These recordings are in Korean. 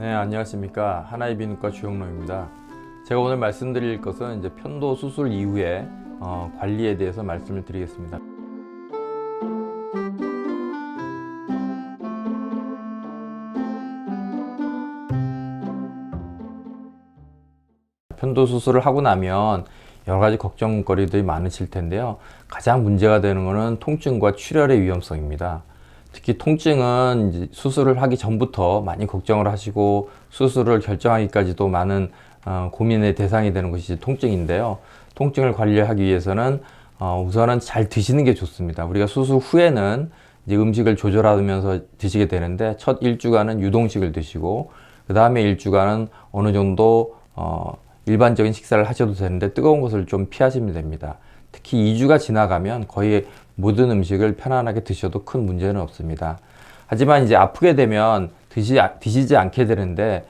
네, 안녕하십니까. 하나의 비누과 주영로입니다. 제가 오늘 말씀드릴 것은 이제 편도 수술 이후에 관리에 대해서 말씀을 드리겠습니다. 편도 수술을 하고 나면 여러 가지 걱정거리들이 많으실 텐데요. 가장 문제가 되는 것은 통증과 출혈의 위험성입니다. 특히 통증은 이제 수술을 하기 전부터 많이 걱정을 하시고 수술을 결정하기까지도 많은 고민의 대상이 되는 것이 통증인데요. 통증을 관리하기 위해서는 우선은 잘 드시는 게 좋습니다. 우리가 수술 후에는 이제 음식을 조절하면서 드시게 되는데 첫 일주간은 유동식을 드시고 그 다음에 일주간은 어느 정도 일반적인 식사를 하셔도 되는데 뜨거운 것을 좀 피하시면 됩니다. 특히 2주가 지나가면 거의 모든 음식을 편안하게 드셔도 큰 문제는 없습니다. 하지만 이제 아프게 되면 드시지 않게 되는데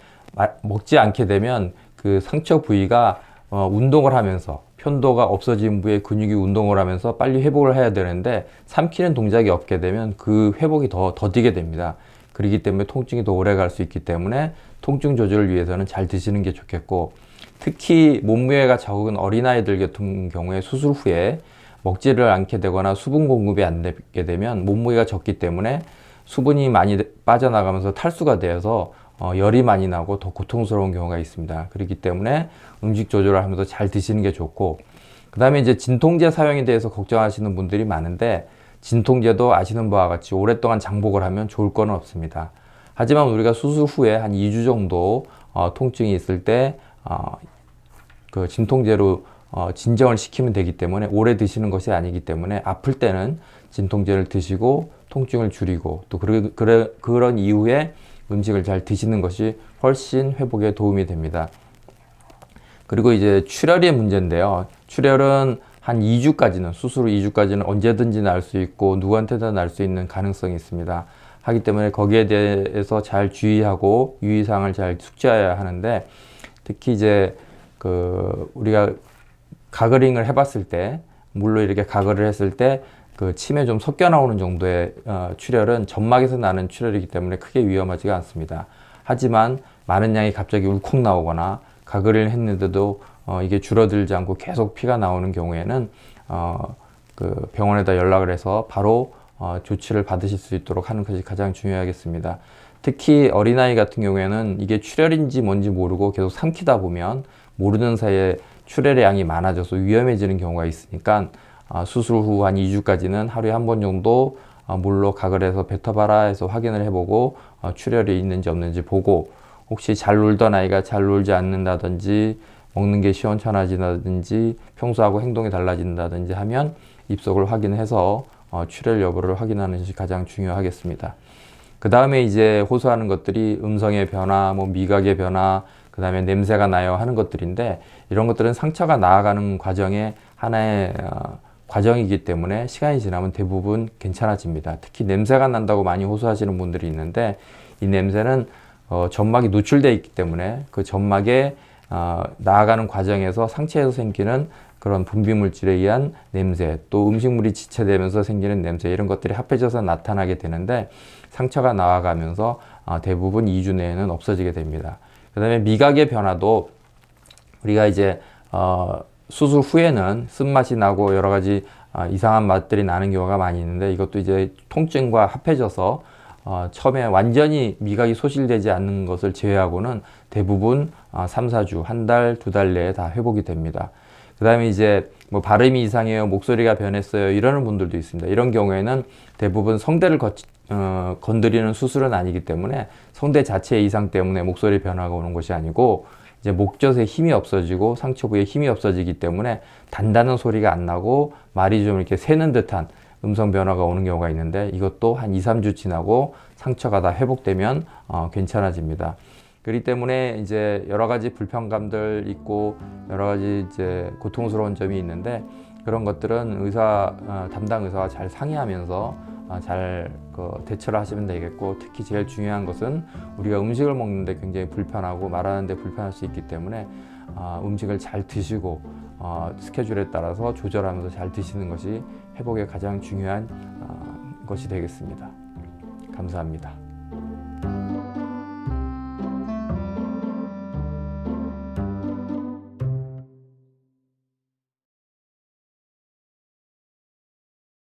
먹지 않게 되면 그 상처 부위가 운동을 하면서 편도가 없어진 부위의 근육이 운동을 하면서 빨리 회복을 해야 되는데 삼키는 동작이 없게 되면 그 회복이 더 더디게 됩니다. 그렇기 때문에 통증이 더 오래 갈 수 있기 때문에 통증 조절을 위해서는 잘 드시는 게 좋겠고, 특히 몸무게가 적은 어린아이들 같은 경우에 수술 후에 먹지를 않게 되거나 수분 공급이 안 되게 되면 몸무게가 적기 때문에 수분이 많이 빠져나가면서 탈수가 되어서 열이 많이 나고 더 고통스러운 경우가 있습니다. 그렇기 때문에 음식 조절을 하면서 잘 드시는 게 좋고, 그 다음에 이제 진통제 사용에 대해서 걱정하시는 분들이 많은데 진통제도 아시는 바와 같이 오랫동안 장복을 하면 좋을 건 없습니다. 하지만 우리가 수술 후에 한 2주 정도 통증이 있을 때 그 진통제로 진정을 시키면 되기 때문에 오래 드시는 것이 아니기 때문에 아플 때는 진통제를 드시고 통증을 줄이고 또 그런 이후에 음식을 잘 드시는 것이 훨씬 회복에 도움이 됩니다. 그리고 이제 출혈의 문제인데요. 출혈은 한 2주까지는, 수술 후 2주까지는 언제든지 날 수 있고 누구한테나 날 수 있는 가능성이 있습니다. 하기 때문에 거기에 대해서 잘 주의하고 유의사항을 잘 숙지해야 하는데, 특히 이제 우리가 가글링을 해봤을 때, 물로 이렇게 가글을 했을 때 그 침에 좀 섞여 나오는 정도의 출혈은 점막에서 나는 출혈이기 때문에 크게 위험하지가 않습니다. 하지만 많은 양이 갑자기 울컥 나오거나 가글을 했는데도 이게 줄어들지 않고 계속 피가 나오는 경우에는 그 병원에다 연락을 해서 바로 조치를 받으실 수 있도록 하는 것이 가장 중요하겠습니다. 특히 어린아이 같은 경우에는 이게 출혈인지 뭔지 모르고 계속 삼키다 보면 모르는 사이에 출혈의 양이 많아져서 위험해지는 경우가 있으니까 수술 후 한 2주까지는 하루에 한 번 정도 물로 가글 해서 뱉어봐라 해서 확인을 해보고 출혈이 있는지 없는지 보고, 혹시 잘 놀던 아이가 잘 놀지 않는다든지 먹는 게 시원찮아진다든지 평소하고 행동이 달라진다든지 하면 입속을 확인해서 출혈 여부를 확인하는 것이 가장 중요하겠습니다. 그 다음에 이제 호소하는 것들이 음성의 변화, 뭐 미각의 변화, 그 다음에 냄새가 나요 하는 것들인데, 이런 것들은 상처가 나아가는 과정의 하나의 과정이기 때문에 시간이 지나면 대부분 괜찮아집니다. 특히 냄새가 난다고 많이 호소하시는 분들이 있는데, 이 냄새는 점막이 노출되어 있기 때문에 그 점막에 나아가는 과정에서 상처에서 생기는 그런 분비물질에 의한 냄새, 또 음식물이 지체되면서 생기는 냄새, 이런 것들이 합해져서 나타나게 되는데 상처가 나아가면서 대부분 2주 내에는 없어지게 됩니다. 그 다음에 미각의 변화도 우리가 이제 수술 후에는 쓴맛이 나고 여러 가지 이상한 맛들이 나는 경우가 많이 있는데, 이것도 이제 통증과 합해져서 처음에 완전히 미각이 소실되지 않는 것을 제외하고는 대부분 3, 4주, 한 달, 2달 내에 다 회복이 됩니다. 그 다음에 이제 뭐 발음이 이상해요, 목소리가 변했어요, 이러는 분들도 있습니다. 이런 경우에는 대부분 성대를 건드리는 수술은 아니기 때문에 성대 자체의 이상 때문에 목소리 변화가 오는 것이 아니고, 이제 목젖에 힘이 없어지고 상처 부위에 힘이 없어지기 때문에 단단한 소리가 안 나고 말이 좀 이렇게 새는 듯한 음성 변화가 오는 경우가 있는데, 이것도 한 2, 3주 지나고 상처가 다 회복되면 괜찮아집니다. 그렇기 때문에 이제 여러 가지 불편감들 있고 여러 가지 이제 고통스러운 점이 있는데, 그런 것들은 담당 의사와 잘 상의하면서 잘 대처를 하시면 되겠고, 특히 제일 중요한 것은 우리가 음식을 먹는데 굉장히 불편하고 말하는데 불편할 수 있기 때문에 음식을 잘 드시고 스케줄에 따라서 조절하면서 잘 드시는 것이 회복에 가장 중요한 것이 되겠습니다. 감사합니다.